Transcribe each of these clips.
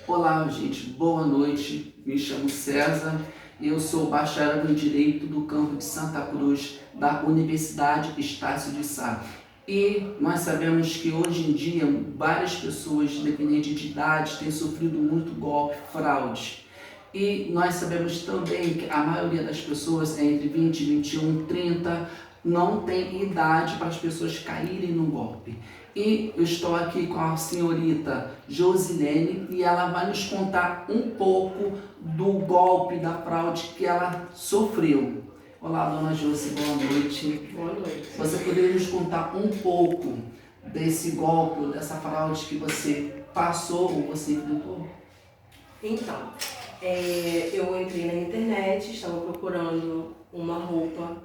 Olá, gente, boa noite. Me chamo César e eu sou bacharel em Direito do campo de Santa Cruz, da Universidade Estácio de Sá. E nós sabemos que hoje em dia várias pessoas, independente de idade, têm sofrido muito golpe, fraude. E nós sabemos também que a maioria das pessoas é entre 20, 21, 30, não tem idade para as pessoas caírem no golpe. E eu estou aqui com a senhorita Josilene e ela vai nos contar um pouco do golpe, da fraude que ela sofreu. Olá, dona Josi, boa noite. Boa noite. Você poderia nos contar um pouco desse golpe, dessa fraude que você passou ou você enfrentou? Então, eu entrei na internet, estava procurando uma roupa,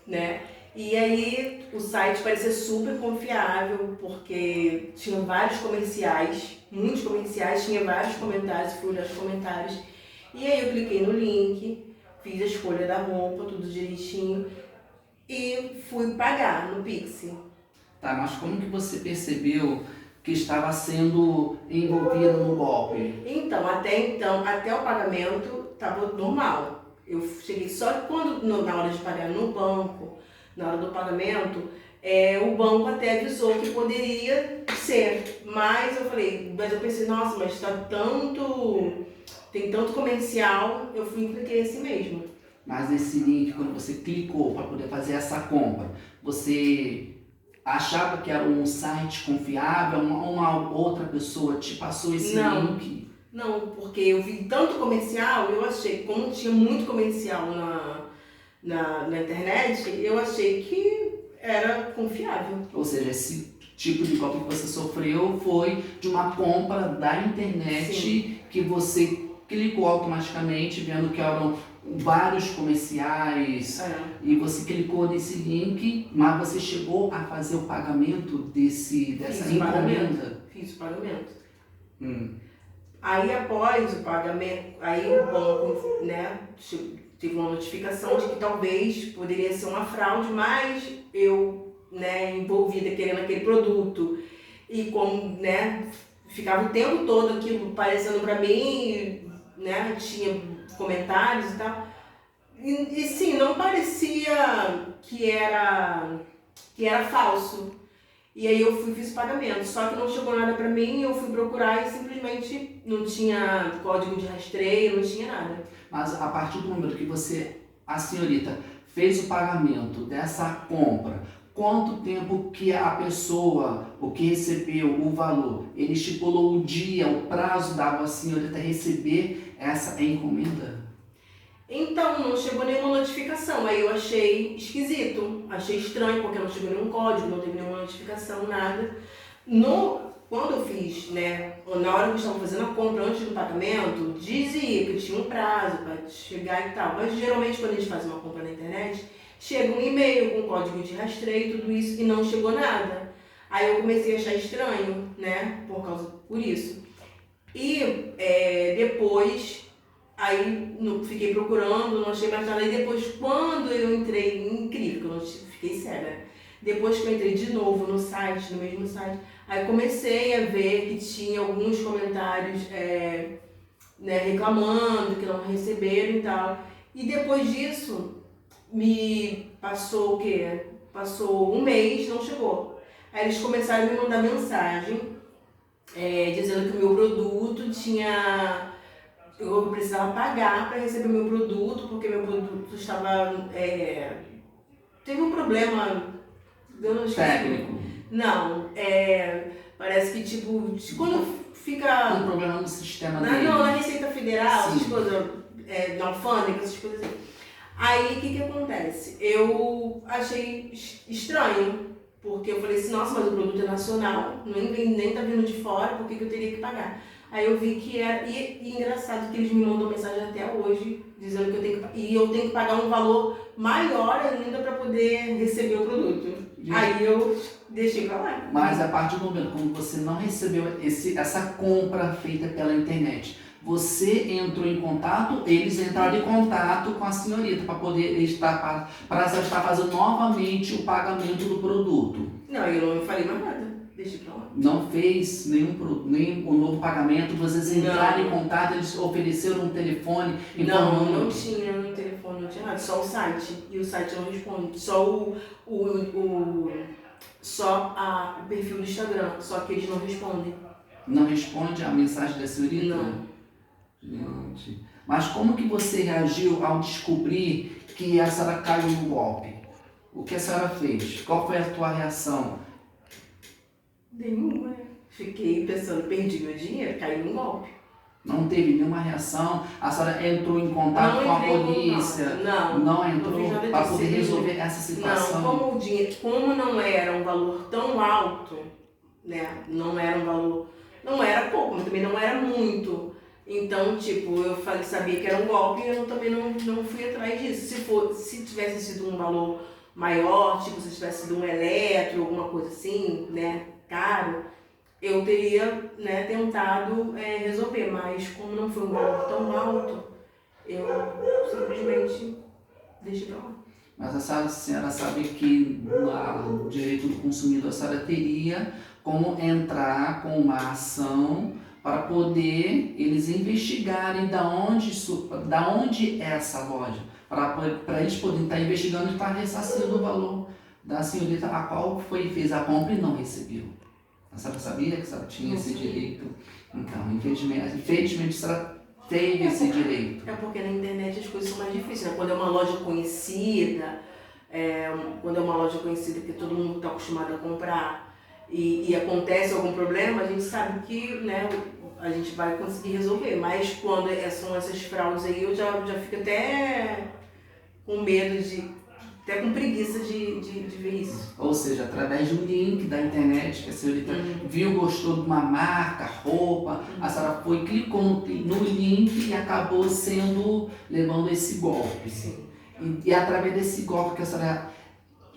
né? E aí o site parecia super confiável, porque tinha vários comerciais, muitos comerciais, tinha vários comentários, fui olhar os comentários. E aí eu cliquei no link, fiz a escolha da roupa, tudo direitinho, e fui pagar no Pix. Tá, mas como que você percebeu que estava sendo envolvida no golpe? Então, até o pagamento estava normal. Eu cheguei só quando, na hora de pagar no banco, na hora do pagamento, o banco até avisou que poderia ser. Mas eu pensei, nossa, mas tem tanto comercial, eu fui e cliquei assim mesmo. Mas nesse link, quando você clicou para poder fazer essa compra, você achava que era um site confiável, uma outra pessoa te passou esse link? Não, porque eu vi tanto comercial, eu achei, como tinha muito comercial na internet, eu achei que era confiável. Ou seja, esse tipo de golpe que você sofreu foi de uma compra da internet. Sim. Que você clicou automaticamente, vendo que eram vários comerciais, e você clicou nesse link, mas você chegou a fazer o pagamento dessa encomenda? Fiz o pagamento. Aí após o pagamento, aí o banco, né, teve uma notificação de que talvez poderia ser uma fraude, mas eu, né, envolvida querendo aquele produto e como, né, ficava o tempo todo aquilo aparecendo pra mim, né, tinha comentários e tal, e sim, não parecia que era falso. E aí eu fiz o pagamento, só que não chegou nada pra mim, eu fui procurar e simplesmente não tinha código de rastreio, não tinha nada. Mas a partir do momento que a senhorita, fez o pagamento dessa compra, quanto tempo que a pessoa, o que recebeu o valor, ele estipulou o dia, o prazo da senhorita receber essa encomenda? Então, não chegou nenhuma notificação, aí eu achei esquisito, achei estranho, porque não chegou nenhum código, não teve nenhuma notificação, nada. Quando eu fiz, né, na hora que eu estava fazendo a compra, antes do pagamento, dizia que tinha um prazo para chegar e tal, mas geralmente quando a gente faz uma compra na internet, chega um e-mail com código de rastreio e tudo isso, e não chegou nada. Aí eu comecei a achar estranho, né, por isso. E depois... Aí fiquei procurando, não achei mais nada. E depois, quando eu entrei, incrível, que eu não fiquei cega. Depois que eu entrei de novo no site, no mesmo site, aí comecei a ver que tinha alguns comentários né, reclamando que não receberam e tal. E depois disso, me passou o quê? Passou um mês, não chegou. Aí eles começaram a me mandar mensagem dizendo que o meu produto tinha... Eu precisava pagar para receber meu produto, porque meu produto estava... teve um problema... Técnico? Não, parece que tipo... Quando fica... Um problema no sistema dele? Não, na Receita Federal, Sim. essas coisas, na alfândega, essas coisas assim. Aí, o que acontece? Eu achei estranho, porque eu falei assim, nossa, mas o produto é nacional, nem tá vindo de fora, por que eu teria que pagar? Aí eu vi que era, e engraçado que eles me mandam mensagem até hoje, dizendo que eu tenho que pagar um valor maior ainda para poder receber o produto. Aí eu deixei pra lá. Mas a partir do momento quando você não recebeu essa compra feita pela internet, você entrou em contato, eles entraram em contato com a senhorita para poder estar fazendo novamente o pagamento do produto? Não, eu não falei mais nada. Deixa pra lá. Não fez nenhum novo pagamento, vocês entraram em contato, eles ofereceram um telefone informando? Não tinha no telefone, não tinha nada, só o site. E o site não responde. Só o perfil do Instagram, só que eles não respondem. Não responde a mensagem da senhorita? Não. Gente, mas como que você reagiu ao descobrir que a senhora caiu no golpe? O que a senhora fez? Qual foi a tua reação? Nenhuma, né? Fiquei pensando, perdi meu dinheiro, caí num golpe. Não teve nenhuma reação? A senhora entrou em contato com a polícia? Não entrou para poder resolver essa situação? Não, como o dinheiro, como não era um valor tão alto, né? Não era um valor, não era pouco, mas também não era muito. Então, tipo, eu sabia que era um golpe e eu também não fui atrás disso. Se tivesse sido um valor maior, tipo, se tivesse sido um eletro, alguma coisa assim, né? Caro, eu teria, né, tentado resolver, mas como não foi um valor tão alto, eu simplesmente deixei pra lá. Mas a senhora sabe que no direito do consumidor a senhora teria como entrar com uma ação para poder eles investigarem da onde é essa loja, para eles poderem estar investigando e estar ressarcindo o valor da senhorita a qual fez a compra e não recebeu. A senhora sabia que a senhora tinha esse direito? Então, infelizmente a senhora teve esse direito. É porque na internet as coisas são mais difíceis, né? Quando é uma loja conhecida, que todo mundo está acostumado a comprar e acontece algum problema, a gente sabe que, né, a gente vai conseguir resolver. Mas quando são essas fraudes aí, eu já fico até com medo até com preguiça de ver isso. Ou seja, através de um link da internet que a senhorita viu, gostou de uma marca, roupa, a senhora foi, clicou no link e acabou levando esse golpe. Sim. E através desse golpe que a senhora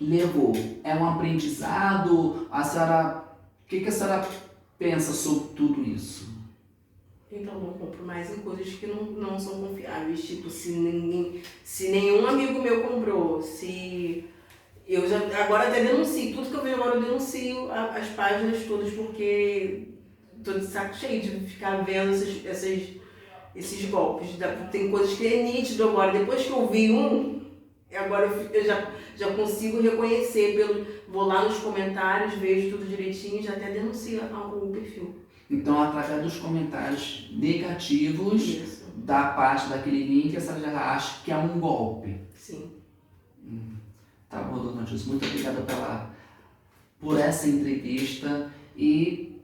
levou, é um aprendizado? O que a senhora pensa sobre tudo isso? Então não compro mais em coisas que não são confiáveis. Tipo, se nenhum amigo meu comprou, se eu agora até denuncio, tudo que eu vejo agora eu denuncio as páginas todas, porque tô de saco cheio de ficar vendo esses golpes. Tem coisas que é nítido agora. Depois que eu vi agora eu já consigo reconhecer, vou lá nos comentários, vejo tudo direitinho, já até denuncio o perfil. Então, através dos comentários negativos Isso. da parte daquele link, a senhora já acha que é um golpe. Sim. Tá bom, dona Júlia, muito obrigada por essa entrevista. E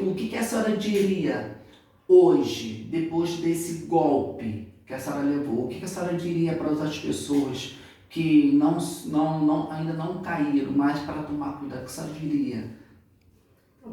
o que a senhora diria hoje, depois desse golpe que a senhora levou? O que a senhora diria para as outras pessoas que ainda não caíram, mas para tomar cuidado? O que a senhora diria?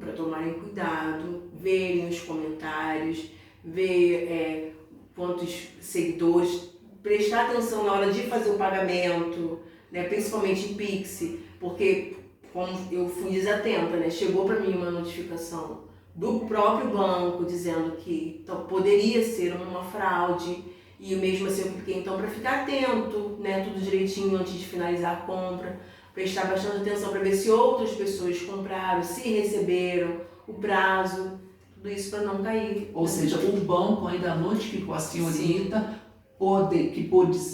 Para tomarem cuidado, verem os comentários, ver quantos seguidores, prestar atenção na hora de fazer o pagamento, né, principalmente em Pix, porque como eu fui desatenta, né, chegou para mim uma notificação do próprio banco dizendo que poderia ser uma fraude e mesmo assim eu cliquei então para ficar atento, né, tudo direitinho antes de finalizar a compra. Prestar bastante atenção para ver se outras pessoas compraram, se receberam, o prazo, tudo isso para não cair. Ou seja, o banco ainda notificou a senhorita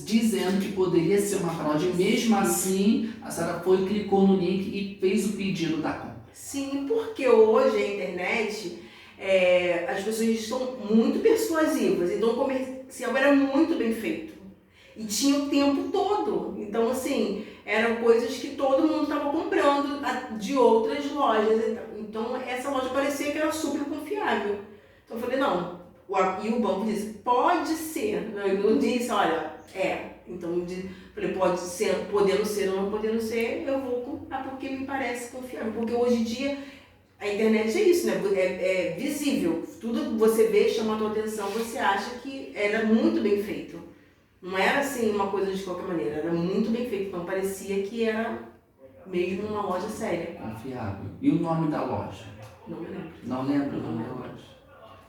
dizendo que poderia ser uma fraude. Mesmo assim, a senhora foi, clicou no link e fez o pedido da compra. Sim, porque hoje a internet, as pessoas estão muito persuasivas, então o comercial era muito bem feito. E tinha o tempo todo. Então, assim, eram coisas que todo mundo estava comprando de outras lojas. Então, essa loja parecia que era super confiável. Então, eu falei, não. E o banco disse, pode ser. Eu não disse, olha, Então, eu falei, pode ser, podendo ser ou não podendo ser, eu vou comprar porque me parece confiável. Porque hoje em dia, a internet é isso, né? É visível. Tudo que você vê chama a tua atenção, você acha que era muito bem feito. Não era assim uma coisa de qualquer maneira, era muito bem feito, então parecia que era mesmo uma loja séria. Confiável. E o nome da loja? Não me lembro. Não lembro o nome da loja?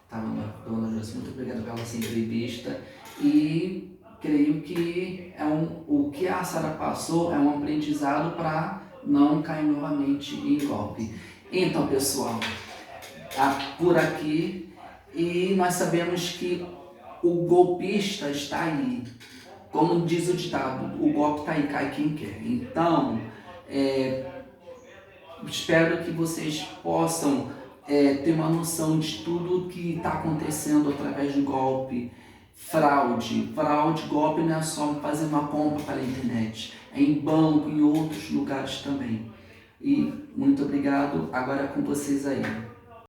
Tá bom, dona Josi, muito obrigada pela sua entrevista e creio que o que a senhora passou é um aprendizado para não cair novamente em golpe. Então, pessoal, por aqui, e nós sabemos que o golpista está aí. Como diz o ditado, o golpe está aí, cai quem quer. Então, espero que vocês possam ter uma noção de tudo que está acontecendo através de golpe, fraude. Fraude, golpe não é só fazer uma compra pela internet, é em banco, em outros lugares também. E muito obrigado, agora é com vocês aí.